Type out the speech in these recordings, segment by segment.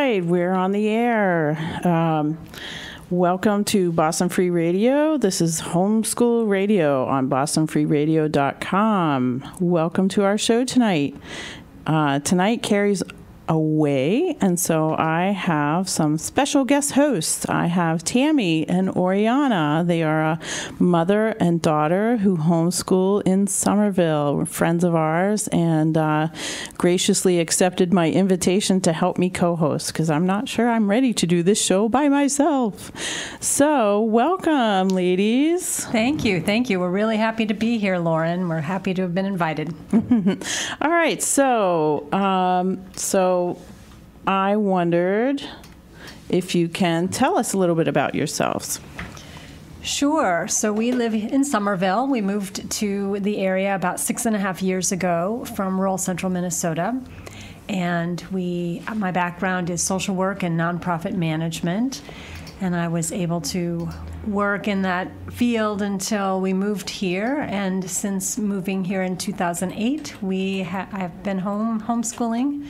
right, we're on the air. Welcome to Boston Free Radio. This is Homeschool Radio on bostonfreeradio.com. Welcome to our show tonight. Tonight, Carrie's away, and so I have some special guest hosts. I have Tammy and Oriana. They are a mother and daughter who homeschool in Somerville, friends of ours, and graciously accepted my invitation to help me co-host because I'm not sure I'm ready to do this show by myself. So welcome, ladies. Thank you. We're really happy to be here, Lauren. We're happy to have been invited. All right, so I wondered if you can tell us a little bit about yourselves. Sure. So we live in Somerville. We moved to the area about 6.5 years ago from rural central Minnesota. And my background is social work and nonprofit management. And I was able to work in that field until we moved here. And since moving here in 2008, I've been homeschooling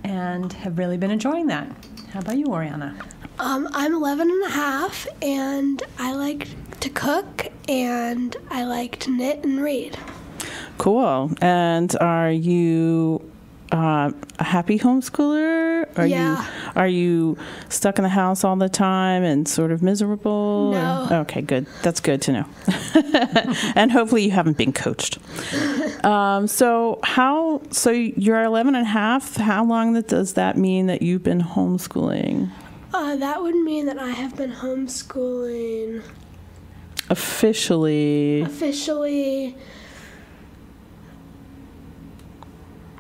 and have really been enjoying that. How about you, Oriana? I'm 11 and a half, and I like to cook, and I like to knit and read. Cool. And are you a happy homeschooler? Are you stuck in the house all the time and sort of miserable? No. Okay, good. That's good to know. And hopefully you haven't been coached. So you're 11 and a half. How long does that mean that you've been homeschooling? That would mean that I have been homeschooling officially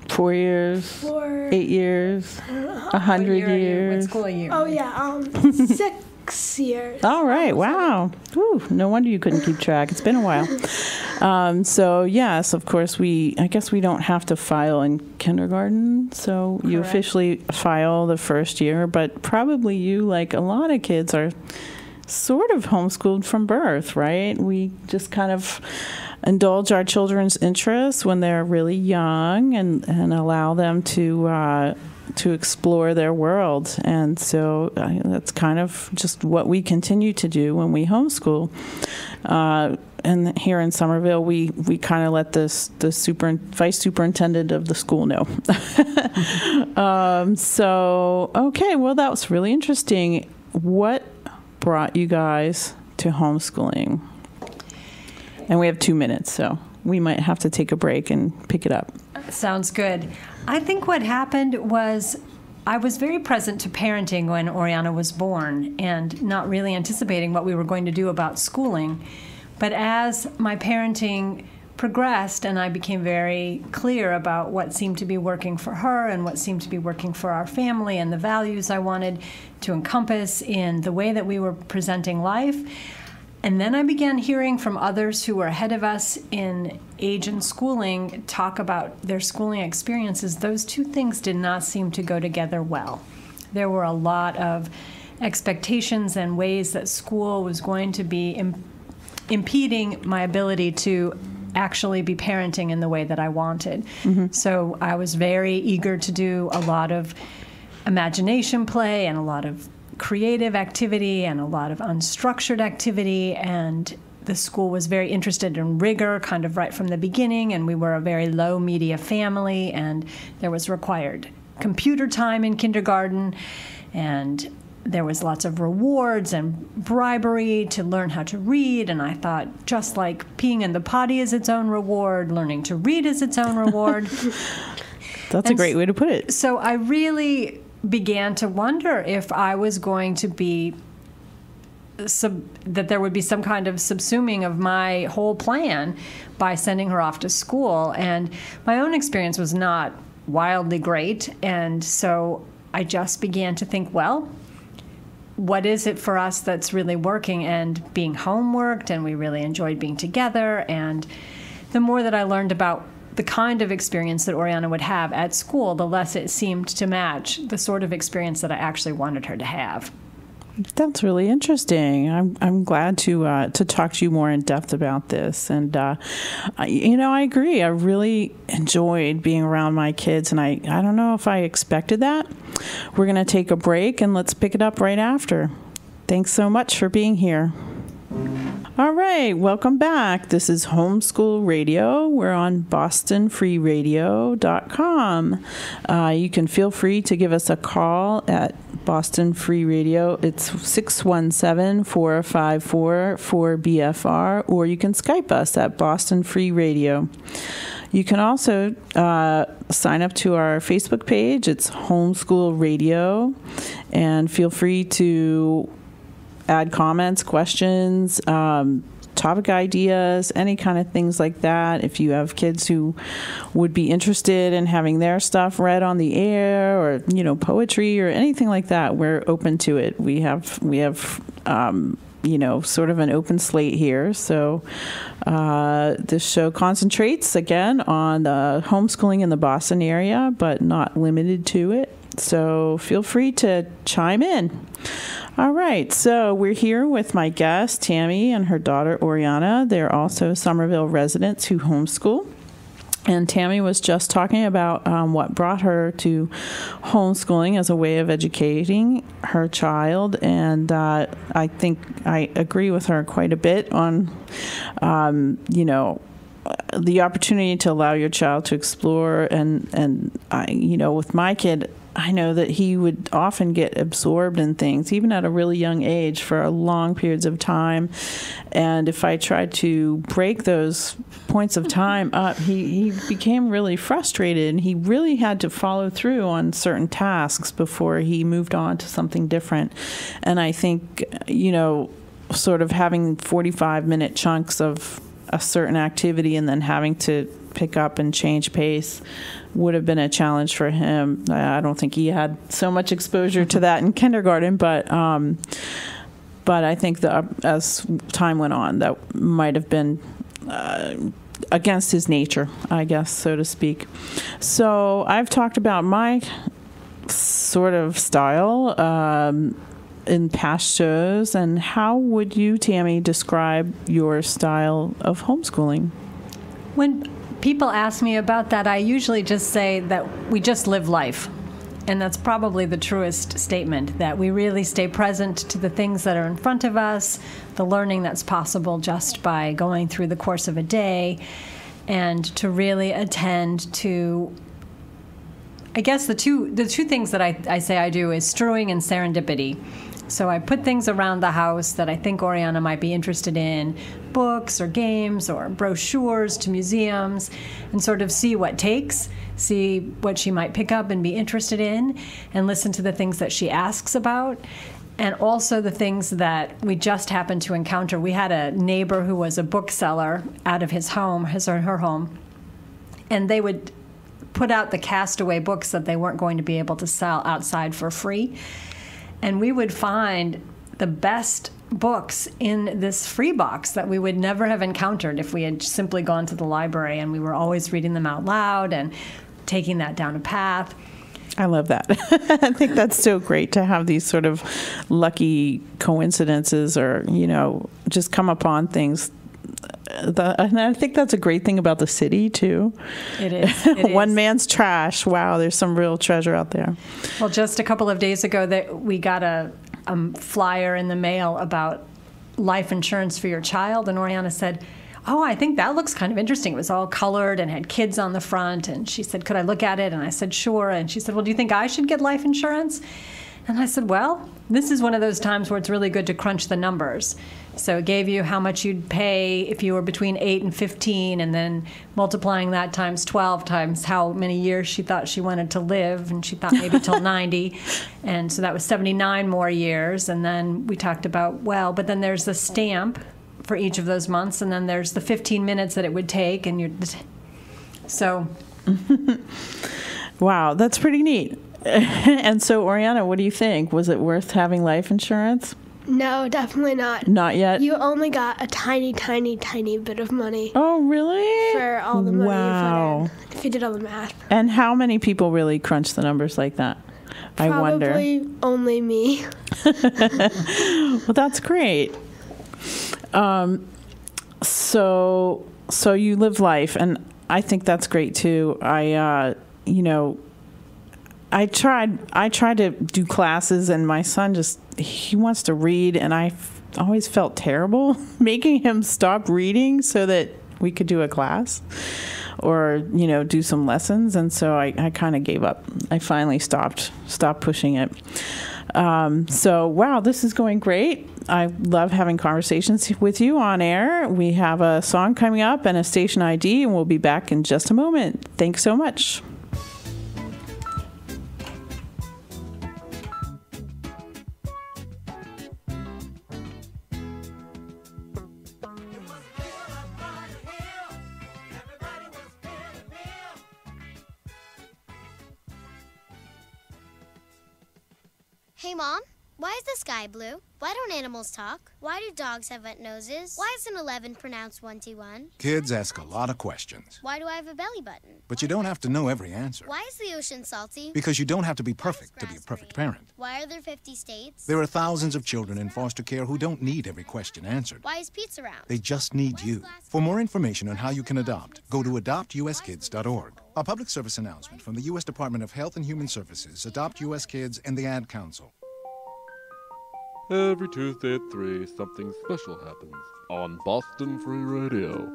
4 years, 8 years, 100 years. What school are you? Oh yeah, 6 years. All right, wow. Ooh, no wonder you couldn't keep track. It's been a while. So yes, of course, I guess we don't have to file in kindergarten. So you Correct. officially file the first year, but probably you, like a lot of kids, are sort of homeschooled from birth, right? We just kind of indulge our children's interests when they're really young and allow them to explore their world. And so that's kind of just what we continue to do when we homeschool. And here in Somerville, we kind of let the vice superintendent of the school know. Okay, well, that was really interesting. What brought you guys to homeschooling? And we have 2 minutes, so we might have to take a break and pick it up. Sounds good. I think what happened was I was very present to parenting when Oriana was born and not really anticipating what we were going to do about schooling. But as my parenting progressed and I became very clear about what seemed to be working for her and what seemed to be working for our family and the values I wanted to encompass in the way that we were presenting life, and then I began hearing from others who were ahead of us in age and schooling talk about their schooling experiences. Those two things did not seem to go together well. There were a lot of expectations and ways that school was going to be impeding my ability to actually be parenting in the way that I wanted. Mm-hmm. So I was very eager to do a lot of imagination play and a lot of creative activity and a lot of unstructured activity, and the school was very interested in rigor kind of right from the beginning, and we were a very low media family, and there was required computer time in kindergarten, and there was lots of rewards and bribery to learn how to read, and I thought, just like peeing in the potty is its own reward, learning to read is its own reward. That's a great way to put it. So I really began to wonder if I was going to be that there would be some kind of subsuming of my whole plan by sending her off to school. And my own experience was not wildly great. And so I just began to think, well, what is it for us that's really working? And being home worked, and we really enjoyed being together. And the more that I learned about the kind of experience that Oriana would have at school, the less it seemed to match the sort of experience that I actually wanted her to have. That's really interesting. I'm glad to talk to you more in depth about this. And I agree. I really enjoyed being around my kids, and I don't know if I expected that. We're going to take a break, and let's pick it up right after. Thanks so much for being here. All right, welcome back. This is Homeschool Radio. We're on bostonfreeradio.com. You can feel free to give us a call at Boston Free Radio. It's 617-454-4BFR, or you can Skype us at Boston Free Radio. You can also sign up to our Facebook page. It's Homeschool Radio, and feel free to add comments, questions, topic ideas, any kind of things like that. If you have kids who would be interested in having their stuff read on the air, or poetry or anything like that, we're open to it. We have sort of an open slate here. So this show concentrates again on the homeschooling in the Boston area, but not limited to it. So feel free to chime in. All right, so we're here with my guest, Tammy, and her daughter, Oriana. They're also Somerville residents who homeschool. And Tammy was just talking about what brought her to homeschooling as a way of educating her child. And I think I agree with her quite a bit on, the opportunity to allow your child to explore. And with my kid, I know that he would often get absorbed in things, even at a really young age, for long periods of time. And if I tried to break those points of time up, he became really frustrated, and he really had to follow through on certain tasks before he moved on to something different. And I think, sort of having 45-minute chunks of a certain activity and then having to pick up and change pace would have been a challenge for him. I don't think he had so much exposure to that in kindergarten, but I think that as time went on, that might have been against his nature, I guess, so to speak. So I've talked about my sort of style in past shows, and how would you, Tammy, describe your style of homeschooling? When people ask me about that, I usually just say that we just live life. And that's probably the truest statement, that we really stay present to the things that are in front of us, the learning that's possible just by going through the course of a day, and to really attend to, I guess the two things that I say I do is strewing and serendipity. So I put things around the house that I think Oriana might be interested in, books or games or brochures to museums, and sort of see what takes, see what she might pick up and be interested in, and listen to the things that she asks about, and also the things that we just happened to encounter. We had a neighbor who was a bookseller out of his home, his or her home, and they would put out the castaway books that they weren't going to be able to sell outside for free. And we would find the best books in this free box that we would never have encountered if we had simply gone to the library, and we were always reading them out loud and taking that down a path. I love that. I think that's so great to have these sort of lucky coincidences, or, just come upon things. And I think that's a great thing about the city, too. It is. It One is. man's trash. Wow, there's some real treasure out there. Well, just a couple of days ago, we got a flyer in the mail about life insurance for your child, and Oriana said, "Oh, I think that looks kind of interesting." It was all colored and had kids on the front, and she said, "Could I look at it?" And I said, "Sure." And she said, "Well, do you think I should get life insurance?" And I said, "Well, this is one of those times where it's really good to crunch the numbers." So it gave you how much you'd pay if you were between 8 and 15, and then multiplying that times 12 times how many years she thought she wanted to live, and she thought maybe till 90. And so that was 79 more years. And then we talked about, but then there's the stamp for each of those months, and then there's the 15 minutes that it would take, and so. Wow, that's pretty neat. And so, Oriana, what do you think? Was it worth having life insurance? No, definitely not. Not yet? You only got a tiny, tiny, tiny bit of money. Oh, really? For all the money wow. you put in, if you did all the math. And how many people really crunch the numbers like that? I wonder. Probably only me. Well, that's great. So you live life, and I think that's great too. I tried to do classes, and my son he wants to read, and I always felt terrible making him stop reading so that we could do a class or, do some lessons. And so I kind of gave up. I finally stopped pushing it. So, wow, this is going great. I love having conversations with you on air. We have a song coming up and a station ID, and we'll be back in just a moment. Thanks so much. Hey, Mom, why is the sky blue? Why don't animals talk? Why do dogs have wet noses? Why is an 11 pronounced 21? Kids ask a lot of questions. Why do I have a belly button? But you don't have to know every answer. Why is the ocean salty? Because you don't have to be perfect to be a perfect parent. Why are there 50 states? There are thousands of children in foster care who don't need every question answered. Why is pizza round? They just need you. For more information on how you can adopt, go to adoptuskids.org. A public service announcement from the U.S. Department of Health and Human Services, Adopt U.S. Kids, and the Ad Council. Every Tuesday at 3, something special happens on Boston Free Radio.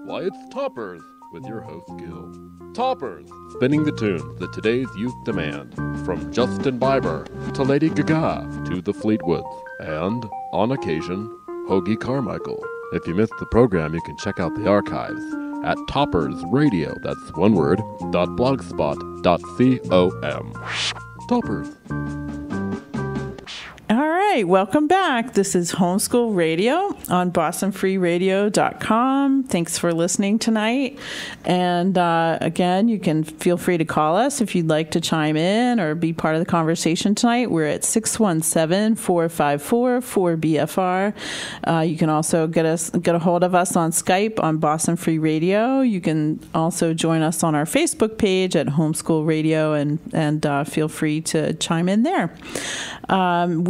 Why, it's Toppers with your host, Gil. Toppers, spinning the tunes that today's youth demand, from Justin Bieber to Lady Gaga to the Fleetwoods, and, on occasion, Hoagie Carmichael. If you missed the program, you can check out the archives at Toppers Radio, that's one word, .blogspot.com. Toppers. All right, welcome back. This is Homeschool Radio on bostonfreeradio.com. Thanks for listening tonight. And again, you can feel free to call us if you'd like to chime in or be part of the conversation tonight. We're at 617-454-4BFR. You can also get a hold of us on Skype on Boston Free Radio. You can also join us on our Facebook page at Homeschool Radio and feel free to chime in there.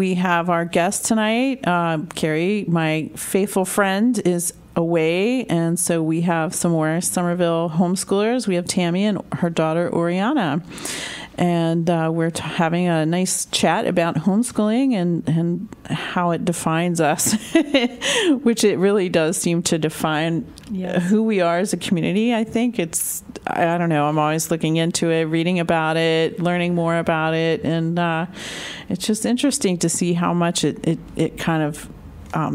We have our guest tonight. Carrie, my faithful friend, is away, and so we have some more Somerville homeschoolers. We have Tammy and her daughter Oriana, and we're having a nice chat about homeschooling and how it defines us, which it really does seem to define who we are as a community. I think I don't know, I'm always looking into it, reading about it, learning more about it, and it's just interesting to see how much it kind of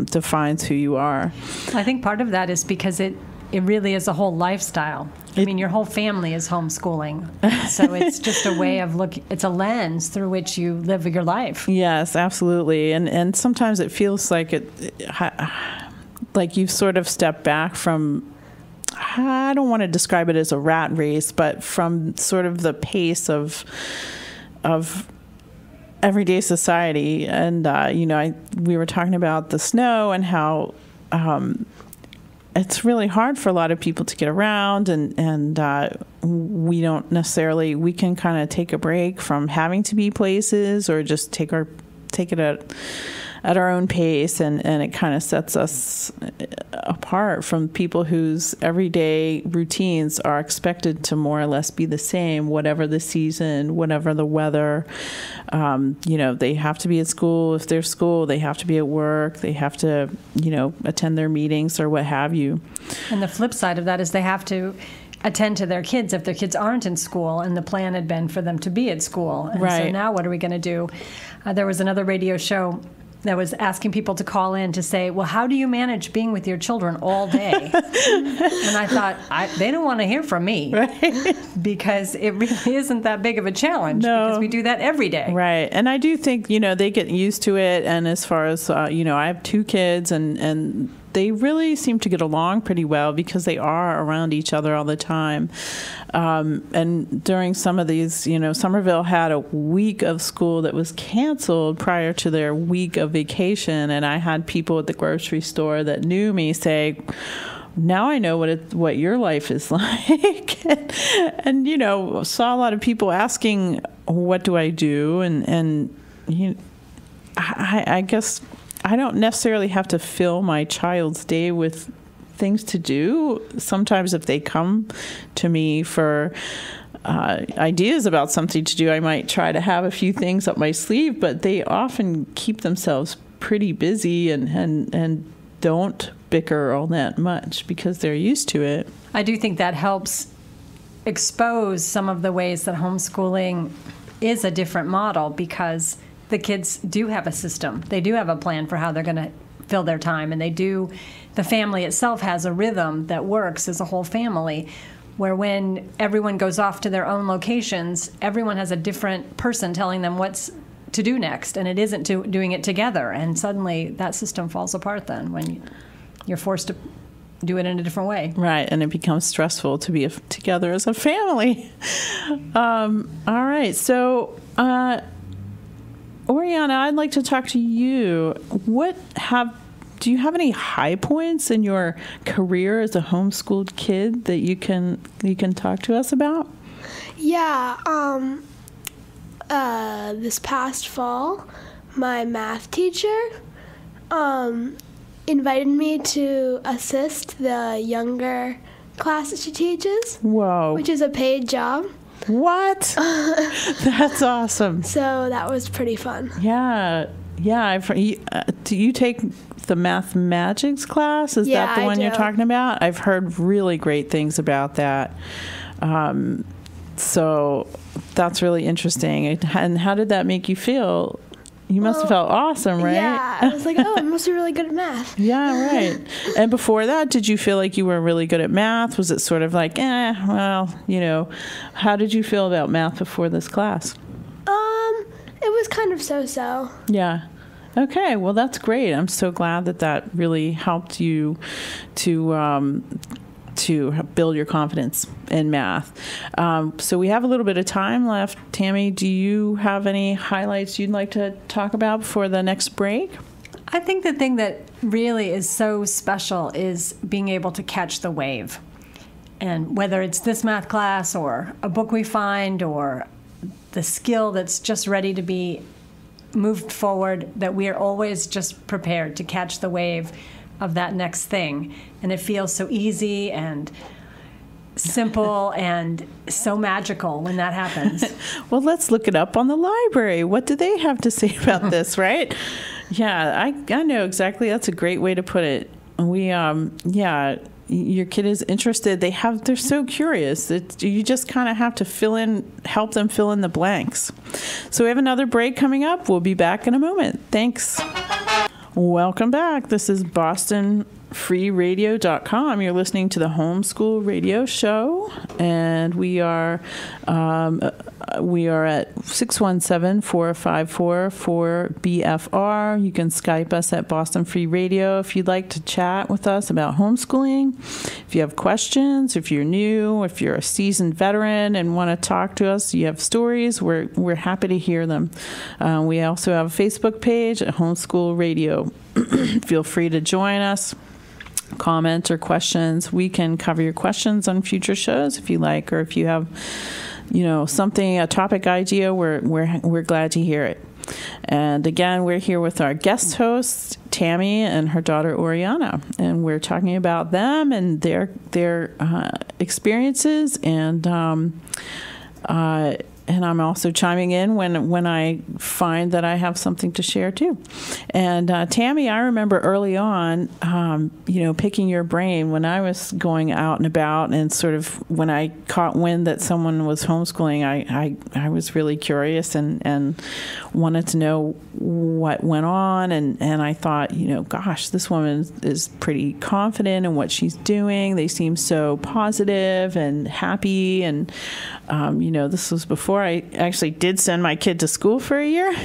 defines who you are. I think part of that is because it really is a whole lifestyle. I mean, your whole family is homeschooling. So it's just a way of it's a lens through which you live your life. Yes, absolutely. And sometimes it feels like like you've sort of stepped back from, I don't want to describe it as a rat race, but from sort of the pace of everyday society. And, we were talking about the snow and how it's really hard for a lot of people to get around, and we don't necessarily, we can kind of take a break from having to be places or just take it at our own pace, and it kind of sets us apart from people whose everyday routines are expected to more or less be the same, whatever the season, whatever the weather. They have to be at school. If they're school, they have to be at work. They have to, attend their meetings or what have you. And the flip side of that is they have to attend to their kids if their kids aren't in school, and the plan had been for them to be at school. And right. So now what are we going to do? There was another radio show that was asking people to call in to say, well, how do you manage being with your children all day? And I thought, they don't want to hear from me. Right. Because it really isn't that big of a challenge. No. Because we do that every day. Right. And I do think, they get used to it. And as far as, I have 2 kids, and they really seem to get along pretty well because they are around each other all the time. And during some of these, Somerville had a week of school that was canceled prior to their week of vacation. And I had people at the grocery store that knew me say, now I know what your life is like. And saw a lot of people asking, what do I do? And I guess I don't necessarily have to fill my child's day with things to do. Sometimes if they come to me for ideas about something to do, I might try to have a few things up my sleeve, but they often keep themselves pretty busy and don't bicker all that much because they're used to it. I do think that helps expose some of the ways that homeschooling is a different model, because the kids do have a system. They do have a plan for how they're going to fill their time, and the family itself has a rhythm that works as a whole family, where when everyone goes off to their own locations, everyone has a different person telling them what's to do next, and it isn't doing it together. And suddenly that system falls apart then when you're forced to do it in a different way. Right, and it becomes stressful to be together as a family. All right, so Oriana, I'd like to talk to you. Do you have any high points in your career as a homeschooled kid that you can talk to us about? Yeah, this past fall, my math teacher invited me to assist the younger class that she teaches. Whoa. Which is a paid job. What? That's awesome. So that was pretty fun. Yeah. Do you take the Math Magics class? Is that the one you're talking about? I've heard really great things about that. So that's really interesting. And how did that make you feel? You must have felt awesome, right? Yeah, I was like, I must be really good at math. Yeah, right. And before that, did you feel like you were really good at math? Was it sort of like, how did you feel about math before this class? It was kind of so-so. Yeah. Okay, well, that's great. I'm so glad that really helped you to build your confidence in math. So we have a little bit of time left. Tammy, do you have any highlights you'd like to talk about before the next break? I think the thing that really is so special is being able to catch the wave. And whether it's this math class or a book we find or the skill that's just ready to be moved forward, that we are always just prepared to catch the wave of that next thing. And it feels so easy and simple and so magical when that happens. Well, let's look it up on the library. What do they have to say about this, right? Yeah, I know exactly. That's a great way to put it. Your kid is interested. They're so curious. You just kind of have to help them fill in the blanks. So we have another break coming up. We'll be back in a moment. Thanks. Welcome back. This is BostonFreeRadio.com. You're listening to the Homeschool Radio Show, and we are at 617-454-4BFR. You can Skype us at Boston Free Radio if you'd like to chat with us about homeschooling. If you have questions, if you're new, if you're a seasoned veteran and want to talk to us, you have stories, we're happy to hear them. We also have a Facebook page at Homeschool Radio. Feel free to join us. Comment or questions. We can cover your questions on future shows if you like, or if you have, a topic idea, we're glad to hear it. And again, we're here with our guest hosts, Tammy and her daughter Oriana, and we're talking about them and their experiences and I'm also chiming in when I find that I have something to share too. And Tammy, I remember early on, picking your brain when I was going out and about, and sort of when I caught wind that someone was homeschooling, I was really curious and wanted to know what went on. And I thought, gosh, this woman is pretty confident in what she's doing. They seem so positive and happy. And, this was before I actually did send my kid to school for a year,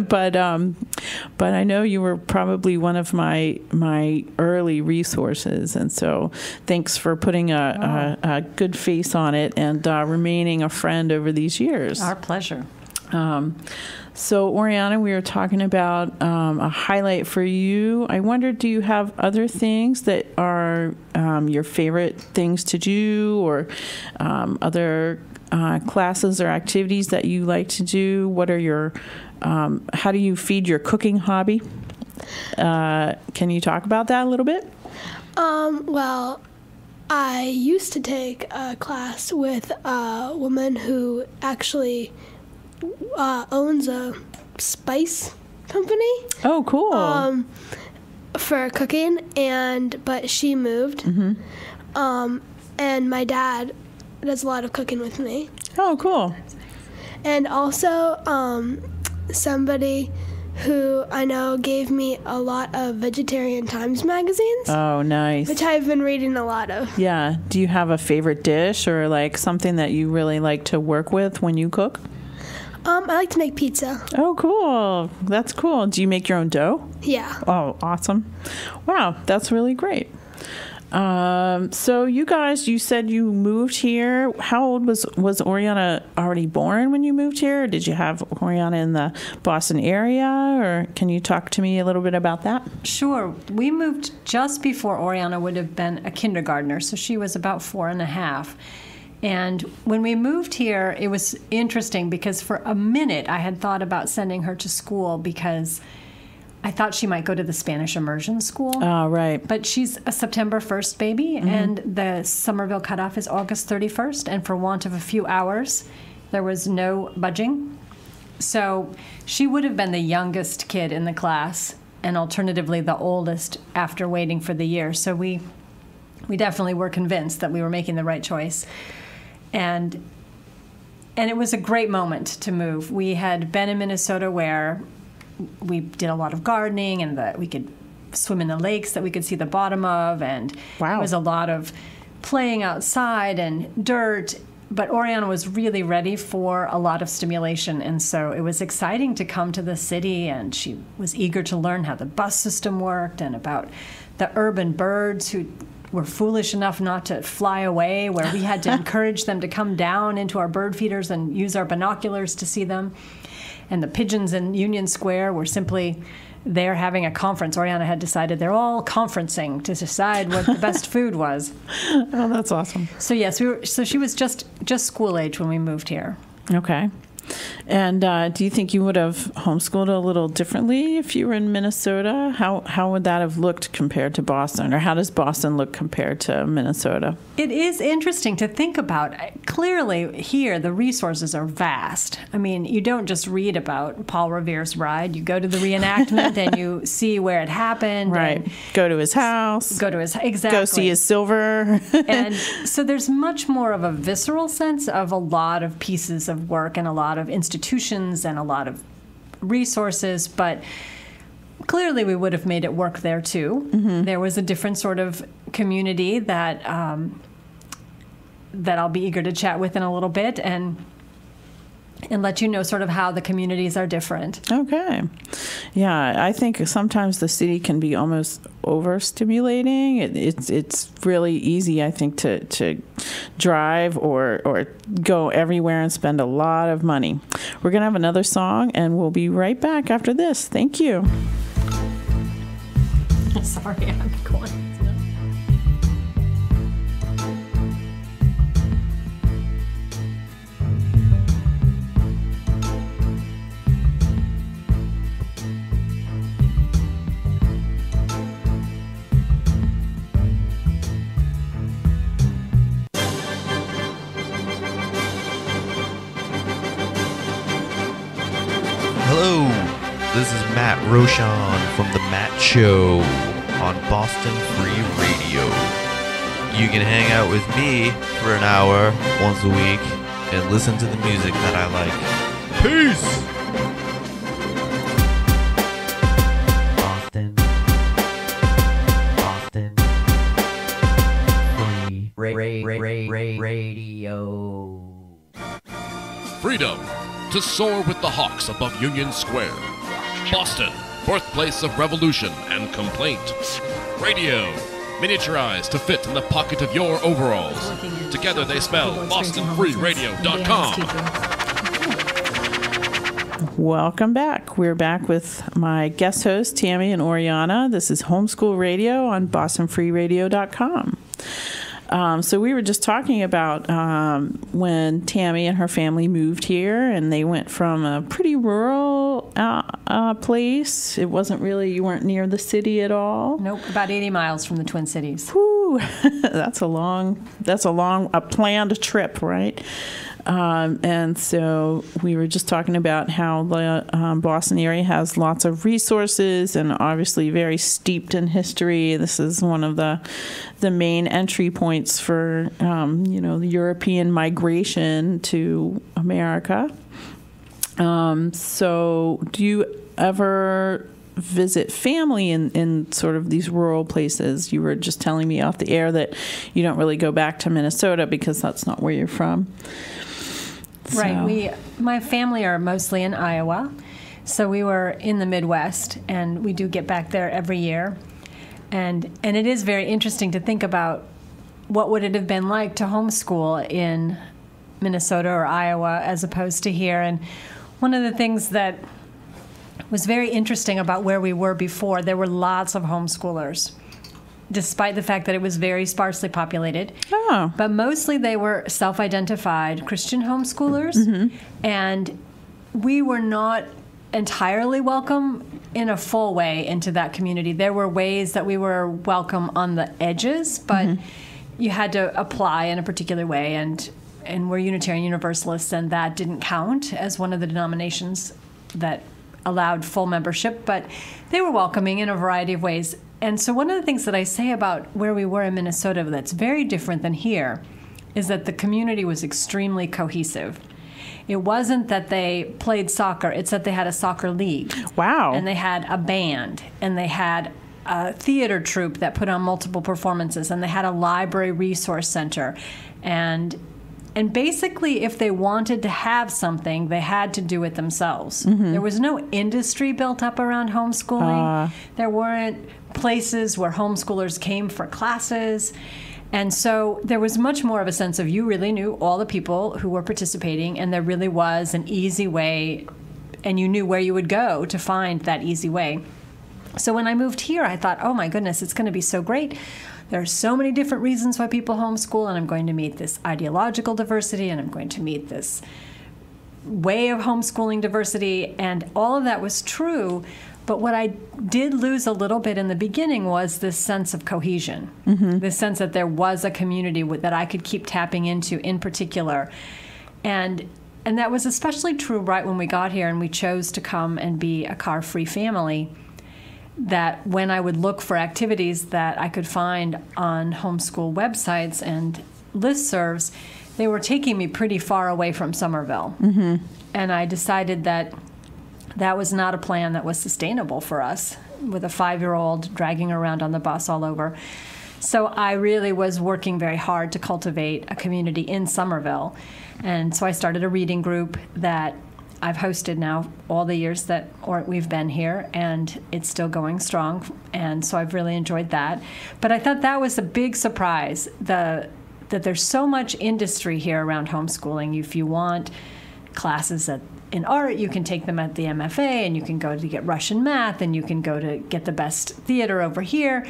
but I know you were probably one of my early resources, and so thanks for putting a good face on it and remaining a friend over these years. Our pleasure. So, Oriana, we were talking about a highlight for you. I wonder, do you have other things that are your favorite things to do, or other classes or activities that you like to do? What are your, how do you feed your cooking hobby? Can you talk about that a little bit? Well, I used to take a class with a woman who actually owns a spice company. Oh, cool. For cooking, but she moved. And my dad does a lot of cooking with me. Oh, cool. And also, somebody who I know gave me a lot of Vegetarian Times magazines. Oh, nice. Which I've been reading a lot of. Yeah. Do you have a favorite dish or like something that you really like to work with when you cook? I like to make pizza. Oh, cool. That's cool. Do you make your own dough? Yeah. Oh, awesome. Wow, that's really great. So you guys, you said you moved here. How old was Oriana already born when you moved here? Or did you have Oriana in the Boston area? Or can you talk to me a little bit about that? Sure. We moved just before Oriana would have been a kindergartner, so she was about 4.5. And when we moved here, it was interesting because for a minute I had thought about sending her to school because I thought she might go to the Spanish immersion school. Oh, right. But she's a September 1st baby, and the Somerville cutoff is August 31st, and for want of a few hours, there was no budging. So she would have been the youngest kid in the class, and alternatively the oldest after waiting for the year. So we definitely were convinced that we were making the right choice. And it was a great moment to move. We had been in Minnesota where we did a lot of gardening, and we could swim in the lakes that we could see the bottom of, and Wow. It was a lot of playing outside and dirt. But Oriana was really ready for a lot of stimulation, and so it was exciting to come to the city, and she was eager to learn how the bus system worked and about the urban birds who were foolish enough not to fly away, where we had to encourage them to come down into our bird feeders and use our binoculars to see them. And the pigeons in Union Square were simply there having a conference. Oriana had decided they're all conferencing to decide what the best food was. Oh, that's awesome. So yes, so she was just school age when we moved here. Okay. And do you think you would have homeschooled a little differently if you were in Minnesota? How would that have looked compared to Boston? Or how does Boston look compared to Minnesota? It is interesting to think about. Clearly, here, the resources are vast. I mean, you don't just read about Paul Revere's ride. You go to the reenactment and you see where it happened. Right. Go to his house. Exactly. Go see his silver. And so there's much more of a visceral sense of a lot of pieces of work and a lot of institutions and a lot of resources, but clearly we would have made it work there too. Mm-hmm. There was a different sort of community that I'll be eager to chat with in a little bit and let you know sort of how the communities are different. Okay. Yeah, I think sometimes the city can be almost overstimulating. It's really easy, I think, to drive or go everywhere and spend a lot of money. We're going to have another song, and we'll be right back after this. Thank you. Sorry, I'm going. Hello, this is Matt Roshan from The Matt Show on Boston Free Radio. You can hang out with me for an hour once a week and listen to the music that I like. Peace! Boston Free Radio. Freedom to soar with the hawks above Union Square. Boston, birthplace of revolution and complaint. Radio, miniaturized to fit in the pocket of your overalls. Together they spell BostonFreeRadio.com. Welcome back. We're back with my guest hosts, Tammy and Oriana. This is Homeschool Radio on BostonFreeRadio.com. So we were just talking about when Tammy and her family moved here, and they went from a pretty rural place. It wasn't really, you weren't near the city at all. Nope, about 80 miles from the Twin Cities. Whew, that's a planned trip, right? And so we were just talking about how the Boston area has lots of resources and obviously very steeped in history. This is one of the main entry points for, the European migration to America. So do you ever visit family in sort of these rural places? You were just telling me off the air that you don't really go back to Minnesota because that's not where you're from. Right. My family are mostly in Iowa, so we were in the Midwest, and we do get back there every year. And it is very interesting to think about what would it have been like to homeschool in Minnesota or Iowa as opposed to here. And one of the things that was very interesting about where we were before, there were lots of homeschoolers, despite the fact that it was very sparsely populated. Oh. But mostly they were self-identified Christian homeschoolers, Mm-hmm. and we were not entirely welcome in a full way into that community. There were ways that we were welcome on the edges, but Mm-hmm. you had to apply in a particular way, and we're Unitarian Universalists, and that didn't count as one of the denominations that allowed full membership, but they were welcoming in a variety of ways. And so one of the things that I say about where we were in Minnesota that's very different than here is that the community was extremely cohesive. It wasn't that they played soccer, it's that they had a soccer league. Wow. And they had a band, and they had a theater troupe that put on multiple performances, and they had a library resource center. And basically, if they wanted to have something, they had to do it themselves. Mm-hmm. There was no industry built up around homeschooling. There weren't places where homeschoolers came for classes. And so there was much more of a sense of you really knew all the people who were participating, and there really was an easy way, and you knew where you would go to find that easy way. So when I moved here, I thought, oh my goodness, it's going to be so great. There are so many different reasons why people homeschool, and I'm going to meet this ideological diversity, and I'm going to meet this way of homeschooling diversity, and all of that was true. But what I did lose a little bit in the beginning was this sense of cohesion, this sense that there was a community that I could keep tapping into in particular. And that was especially true right when we got here and we chose to come and be a car-free family, that when I would look for activities that I could find on homeschool websites and listservs, they were taking me pretty far away from Somerville. Mm-hmm. And I decided that that was not a plan that was sustainable for us, with a 5-year-old dragging around on the bus all over. So I really was working very hard to cultivate a community in Somerville. And so I started a reading group that I've hosted now all the years that we've been here, and it's still going strong. And so I've really enjoyed that. But I thought that was a big surprise, that there's so much industry here around homeschooling. If you want classes in art, you can take them at the MFA, and you can go to get Russian math, and you can go to get the best theater over here.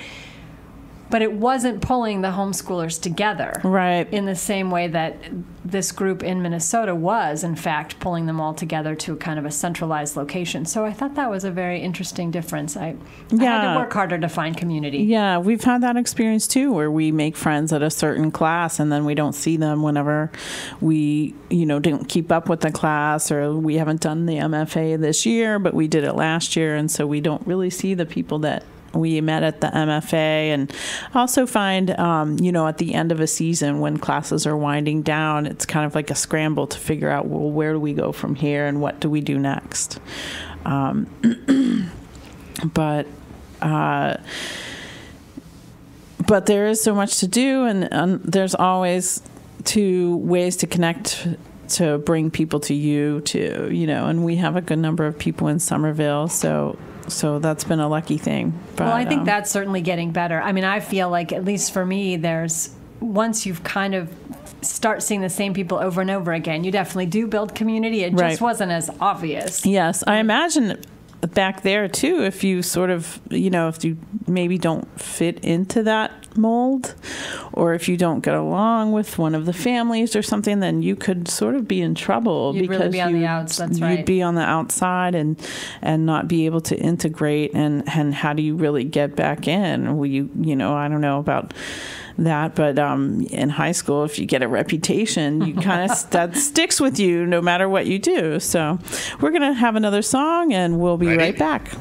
But it wasn't pulling the homeschoolers together, right, in the same way that this group in Minnesota was, in fact, pulling them all together to kind of a centralized location. So I thought that was a very interesting difference. I had to work harder to find community. Yeah, we've had that experience too, where we make friends at a certain class and then we don't see them whenever we, didn't keep up with the class, or we haven't done the MFA this year, but we did it last year, and so we don't really see the people that we met at the MFA. And also find, at the end of a season when classes are winding down, it's kind of like a scramble to figure out, well, where do we go from here and what do we do next? But there is so much to do, and there's always two ways to connect, to bring people to you too, and we have a good number of people in Somerville, so that's been a lucky thing. But, well, I think that's certainly getting better. I mean, I feel like, at least for me, there's once you've kind of start seeing the same people over and over again, you definitely do build community. It Right. just wasn't as obvious. Yes, I imagine back there too, if you sort of, if you maybe don't fit into that mold, or if you don't get along with one of the families or something, then you could sort of be in trouble. You'd really be on the outs, that's right. You'd be on the outside and not be able to integrate, and how do you really get back in? Well, I don't know about that, but in high school, if you get a reputation, you kind of that sticks with you no matter what you do. So we're gonna have another song, and we'll be right back.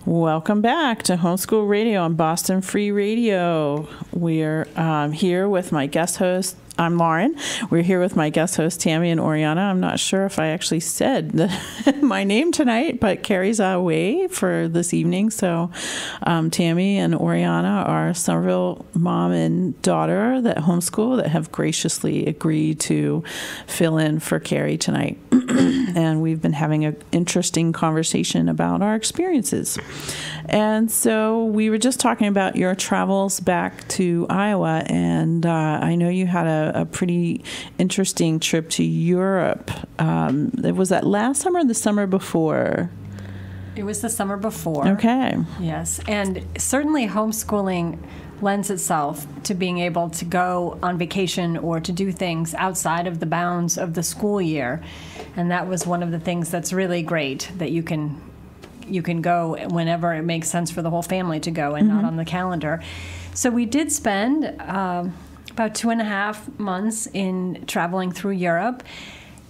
Welcome back to Homeschool Radio on Boston Free Radio. We're here with my guest host. I'm Lauren. We're here with my guest host, Tammy and Oriana. I'm not sure if I actually said my name tonight, but Carrie's away for this evening. So Tammy and Oriana are Somerville mom and daughter that homeschool that have graciously agreed to fill in for Carrie tonight. And we've been having an interesting conversation about our experiences. And so we were just talking about your travels back to Iowa, and I know you had a pretty interesting trip to Europe. Was that last summer or the summer before? It was the summer before. Okay. Yes, and certainly homeschooling lends itself to being able to go on vacation or to do things outside of the bounds of the school year. And that was one of the things that's really great, that you can go whenever it makes sense for the whole family to go and not on the calendar. So we did spend about 2.5 months in traveling through Europe,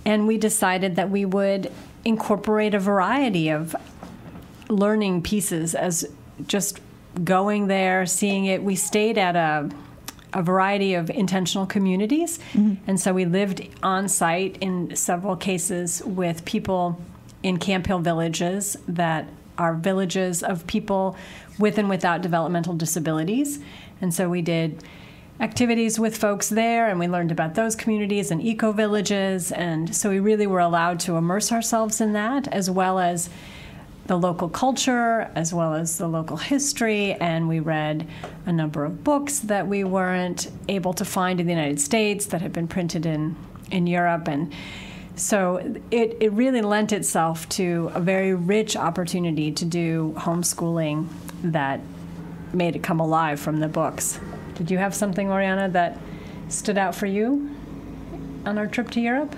and we decided that we would incorporate a variety of learning pieces as just going there, seeing it. We stayed at a variety of intentional communities, and so we lived on site in several cases with people in Camp Hill villages that are villages of people with and without developmental disabilities. And so we did activities with folks there, and we learned about those communities and eco-villages. And so we really were allowed to immerse ourselves in that, as well as the local culture, as well as the local history. And we read a number of books that we weren't able to find in the United States that had been printed in Europe. And so it really lent itself to a very rich opportunity to do homeschooling that made it come alive from the books. Did you have something, Oriana, that stood out for you on our trip to Europe?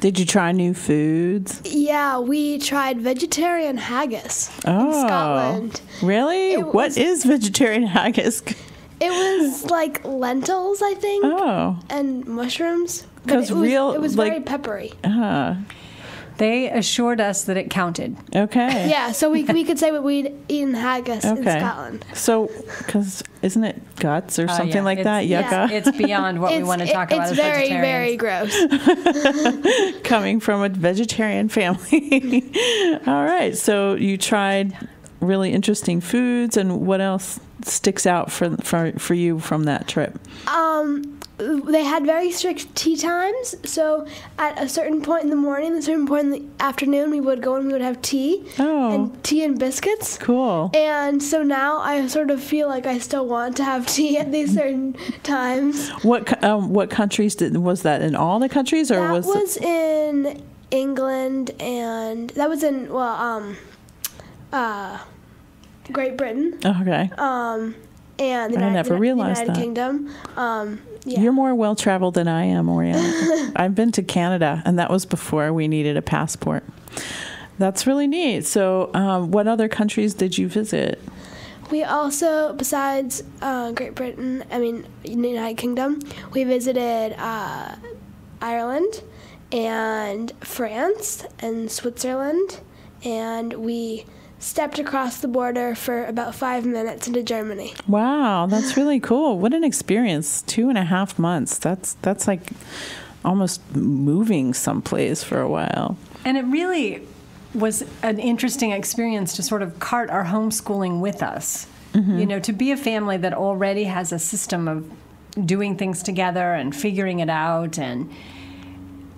Did you try new foods? Yeah, we tried vegetarian haggis Oh, in Scotland. Really? What is vegetarian haggis? It was like lentils, I think, and mushrooms. But it was very peppery. They assured us that it counted. Okay. Yeah, so we could say what we'd eaten haggis in Scotland. So, because isn't it guts or something like that? Yucca? It's beyond what we want to talk about as vegetarians. It's very, very gross. Coming from a vegetarian family. All right, so you tried really interesting foods, and what else sticks out for you from that trip? They had very strict tea times, so at a certain point in the morning, a certain point in the afternoon, we would go and we would have tea, and tea and biscuits. Cool. And so now I sort of feel like I still want to have tea at these certain times. What countries was that? In all the countries, or that was in England, and that was in Great Britain. Okay. And I never realized United that. Kingdom. Yeah. You're more well-traveled than I am, Oriana. I've been to Canada, and that was before we needed a passport. That's really neat. So what other countries did you visit? We also, besides Great Britain, United Kingdom, we visited Ireland and France and Switzerland, and we stepped across the border for about 5 minutes into Germany. Wow, that's really cool. What an experience. 2.5 months. That's like almost moving someplace for a while. And it really was an interesting experience to sort of cart our homeschooling with us. You know, to be a family that already has a system of doing things together and figuring it out, and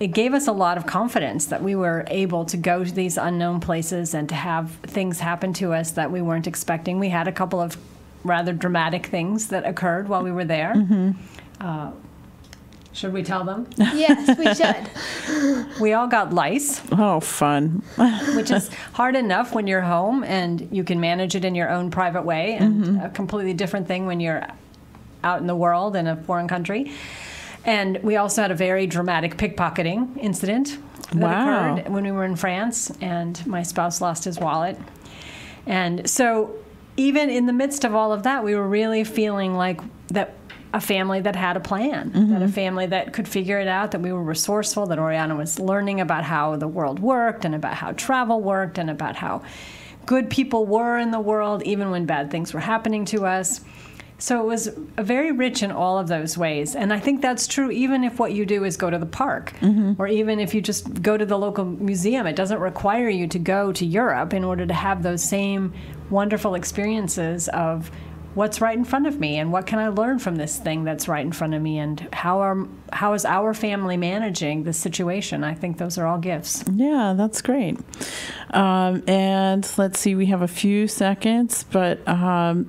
it gave us a lot of confidence that we were able to go to these unknown places and to have things happen to us that we weren't expecting. We had a couple of rather dramatic things that occurred while we were there. Should we tell them? Yes, we should. We all got lice. Oh, fun. Which is hard enough when you're home and you can manage it in your own private way, and a completely different thing when you're out in the world in a foreign country. And we also had a very dramatic pickpocketing incident that occurred when we were in France, and my spouse lost his wallet. And so even in the midst of all of that, we were really feeling like that a family that had a plan, that a family that could figure it out, that we were resourceful, that Oriana was learning about how the world worked and about how travel worked and about how good people were in the world, even when bad things were happening to us. So it was very rich in all of those ways. And I think that's true even if what you do is go to the park, or even if you just go to the local museum. It doesn't require you to go to Europe in order to have those same wonderful experiences of what's right in front of me and what can I learn from this thing that's right in front of me, and how is our family managing this situation. I think those are all gifts. Yeah, that's great. And let's see, we have a few seconds, but Oriana,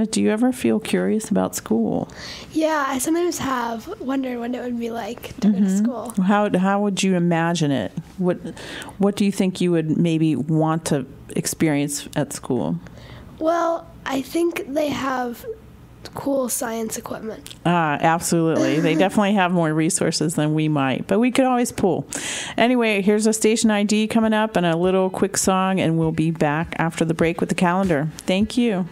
do you ever feel curious about school? Yeah, I sometimes have wondered what it would be like to go to school. How would you imagine it? What do you think you would maybe want to experience at school? Well, I think they have cool science equipment. Absolutely. They definitely have more resources than we might, but we could always pull. Anyway, here's a station ID coming up and a little quick song, and we'll be back after the break with the calendar. Thank you.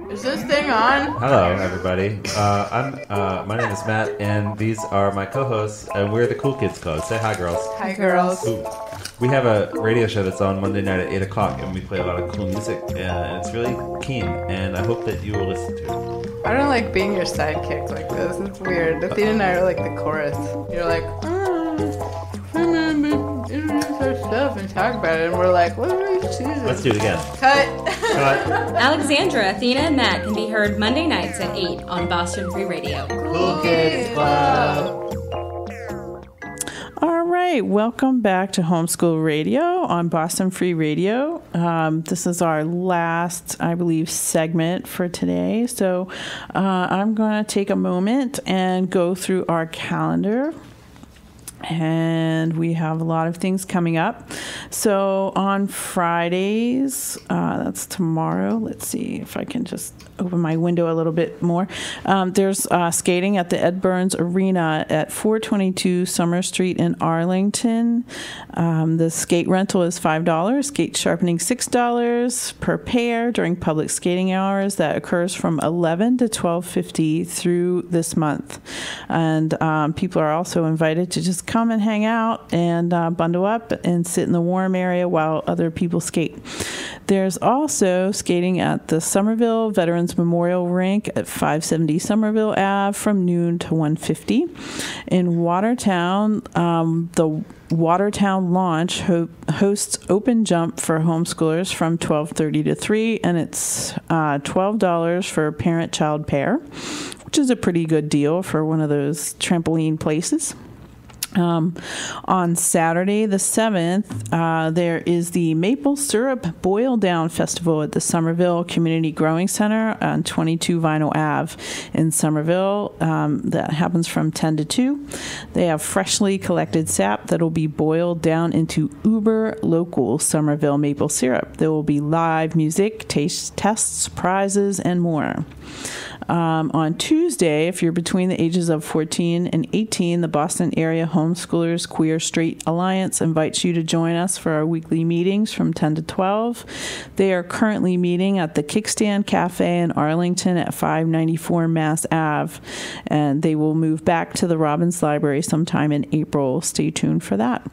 Is this thing on? Hello, everybody. My name is Matt, and these are my co-hosts, and we're the Cool Kids Club. Say hi, girls. Hi, girls. Ooh. We have a radio show that's on Monday night at 8 o'clock, and we play a lot of cool music, and it's really keen, and I hope that you will listen to it. I don't like being your sidekick like this. It's weird. Athena and I are like the chorus. You're like, introduce our stuff and talk about it, and we're like, what are we choosing? Let's do it again. Cut. Alexandra, Athena, and Matt can be heard Monday nights at 8 on Boston Free Radio. Cool Kids Club. All right, welcome back to Homeschool Radio on Boston Free Radio. This is our last, I believe, segment for today. So I'm going to take a moment and go through our calendar. And we have a lot of things coming up. So on Fridays, that's tomorrow. Let's see if I can just open my window a little bit more. There's skating at the Ed Burns Arena at 422 Summer Street in Arlington. The skate rental is $5. Skate sharpening $6 per pair during public skating hours. That occurs from 11 to 12:50 through this month. And people are also invited to just come and hang out and bundle up and sit in the warm area while other people skate. There's also skating at the Somerville Veterans Memorial Rink at 570 Somerville Ave from noon to 1:50. In Watertown, the Watertown Launch hosts open jump for homeschoolers from 12:30 to 3, and it's $12 for a parent-child pair, which is a pretty good deal for one of those trampoline places. On Saturday, the 7th, there is the Maple Syrup Boil Down Festival at the Somerville Community Growing Center on 22 Vinyl Ave in Somerville. That happens from 10 to 2. They have freshly collected sap that will be boiled down into uber local Somerville maple syrup. There will be live music, taste tests, prizes, and more. On Tuesday, if you're between the ages of 14 and 18, the Boston Area Homeschoolers Queer Straight Alliance invites you to join us for our weekly meetings from 10 to 12. They are currently meeting at the Kickstand Cafe in Arlington at 594 Mass Ave, and they will move back to the Robbins Library sometime in April. Stay tuned for that.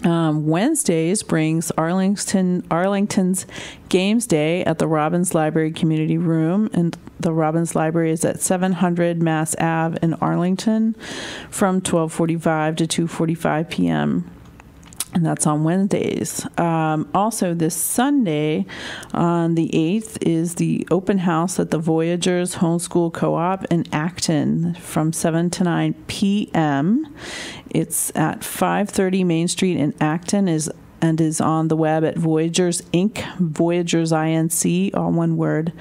Wednesdays brings Arlington's Games Day at the Robbins Library Community Room, and the Robbins Library is at 700 Mass Ave in Arlington from 12:45 to 2:45 p.m. and that's on Wednesdays. Also, this Sunday, on the 8th, is the open house at the Voyagers Homeschool Co-op in Acton from 7 to 9 p.m. It's at 530 Main Street in Acton, is on the web at Voyagers Inc., Voyagers Inc., all one word,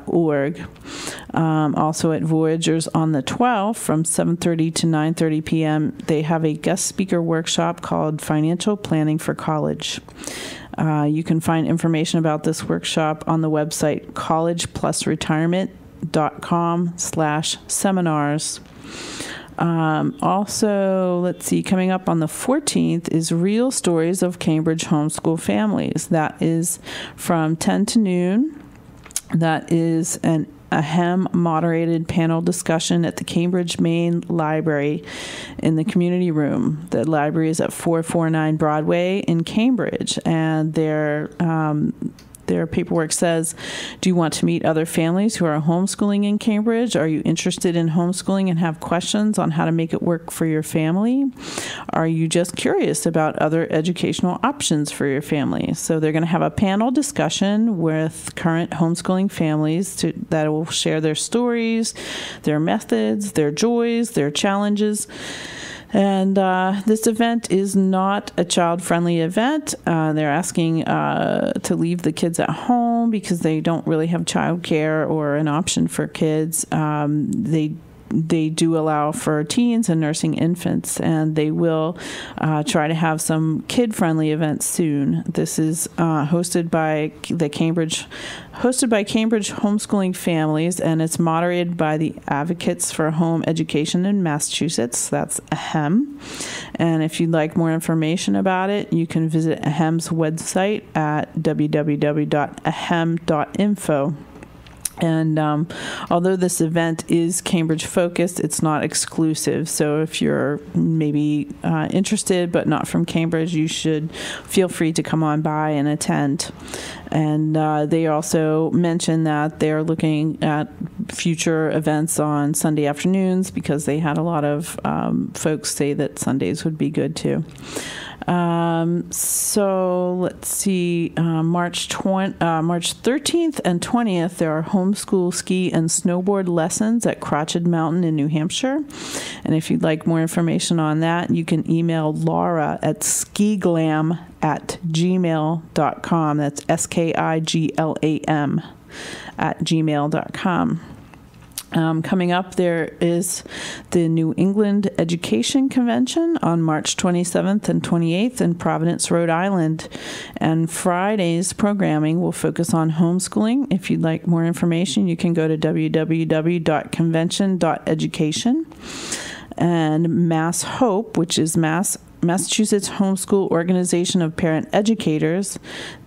.org. Also at Voyagers on the 12th from 7:30 to 9:30 p.m., they have a guest speaker workshop called Financial Planning for College. You can find information about this workshop on the website collegeplusretirement.com/seminars. Also, let's see, coming up on the 14th is Real Stories of Cambridge Homeschool Families. That is from 10 to noon. That is a HEM moderated panel discussion at the Cambridge Main Library in the community room. The library is at 449 Broadway in Cambridge, and their paperwork says, do you want to meet other families who are homeschooling in Cambridge? Are you interested in homeschooling and have questions on how to make it work for your family? Are you just curious about other educational options for your family? So they're going to have a panel discussion with current homeschooling families that will share their stories, their methods, their joys, their challenges. And this event is not a child-friendly event. They're asking to leave the kids at home because they don't really have childcare or an option for kids. They do allow for teens and nursing infants, and they will try to have some kid-friendly events soon. This is hosted by Cambridge Homeschooling Families, and it's moderated by the Advocates for Home Education in Massachusetts. That's AHEM. And if you'd like more information about it, you can visit AHEM's website at www.ahem.info. And although this event is Cambridge focused, it's not exclusive. So if you're maybe interested but not from Cambridge, you should feel free to come on by and attend. And they also mention that they're looking at future events on Sunday afternoons because they had a lot of folks say that Sundays would be good too. So let's see, March 13th and 20th, there are homeschool ski and snowboard lessons at Crotched Mountain in New Hampshire. And if you'd like more information on that, you can email Laura at skiglam@gmail.com. That's SKIGLAM @gmail.com. Coming up, there is the New England Education Convention on March 27th and 28th in Providence, Rhode Island. And Friday's programming will focus on homeschooling. If you'd like more information, you can go to www.convention.education. And Mass Hope, which is Massachusetts Homeschool Organization of Parent Educators,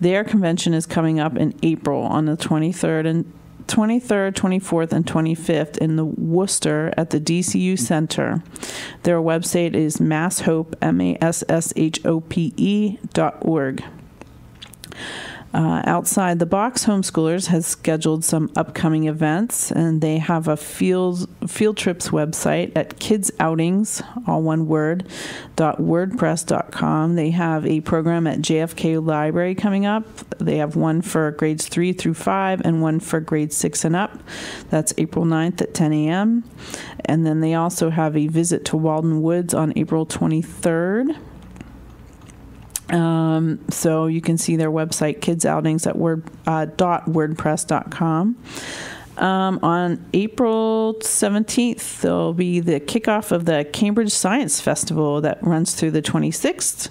their convention is coming up in April on the 23rd, 24th, and 25th in the Worcester at the DCU Center. Their website is masshope, MASSHOPE.org. Outside the Box Homeschoolers has scheduled some upcoming events, and they have a field trips website at kidsoutings, all one word, .wordpress.com. They have a program at JFK Library coming up. They have one for grades 3 through 5 and one for grades 6 and up. That's April 9th at 10 a.m. And then they also have a visit to Walden Woods on April 23rd. So you can see their website, kidsoutings at .wordpress.com. On April 17th, there'll be the kickoff of the Cambridge Science Festival that runs through the 26th.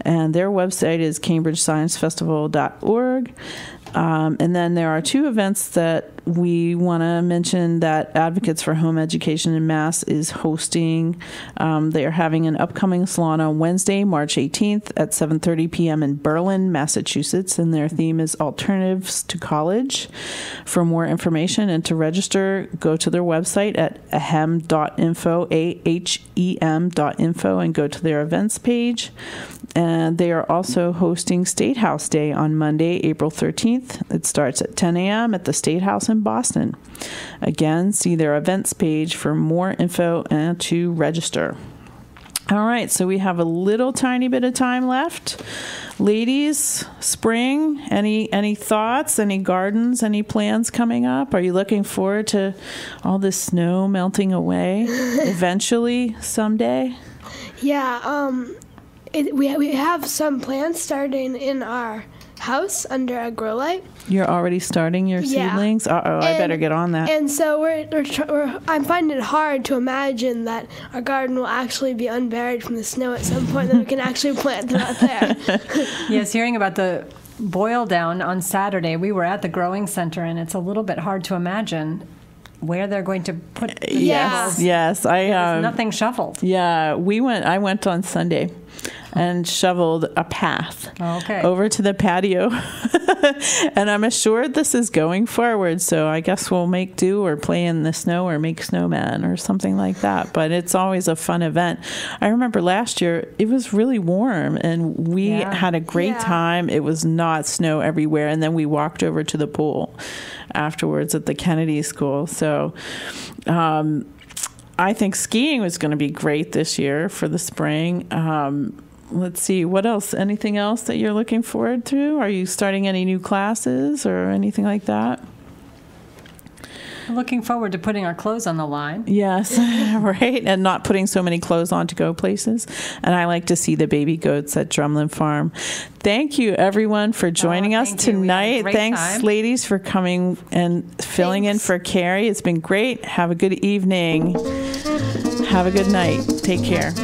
And their website is cambridgesciencefestival.org. And then there are two events that we want to mention that Advocates for Home Education in Mass is hosting. They are having an upcoming salon on Wednesday, March 18th at 7:30 p.m. in Berlin, Massachusetts, and their theme is Alternatives to College. For more information and to register, go to their website at ahem.info, ahem.info, and go to their events page. And they are also hosting State House Day on Monday, April 13th. It starts at 10 a.m. at the State House in Boston. Again, see their events page for more info and to register. All right, so we have a little tiny bit of time left. Ladies, spring, any thoughts, any gardens, any plans coming up? Are you looking forward to all this snow melting away eventually someday? Yeah, we have some plants starting in our house under a grow light. You're already starting your seedlings? Uh-oh, I better get on that. And so I'm finding it hard to imagine that our garden will actually be unburied from the snow at some point, that we can actually plant them out there. Yes, hearing about the boil down on Saturday, we were at the growing center, and it's a little bit hard to imagine where they're going to put the vegetables. Yes. There's nothing shoveled. Yeah, I went on Sunday and shoveled a path over to the patio. And I'm assured this is going forward, so I guess we'll make do or play in the snow or make snowmen or something like that. But it's always a fun event. I remember last year it was really warm and we had a great time. It was not snow everywhere, and then we walked over to the pool afterwards at the Kennedy School. So I think skiing was going to be great this year for the spring. Let's see, what else? Anything else that you're looking forward to? Are you starting any new classes or anything like that? Looking forward to putting our clothes on the line. Yes, right, and not putting so many clothes on to go places. And I like to see the baby goats at Drumlin Farm. Thank you, everyone, for joining us tonight. Thanks, ladies, for coming and filling in for Carrie. It's been great. Have a good evening. Have a good night. Take care.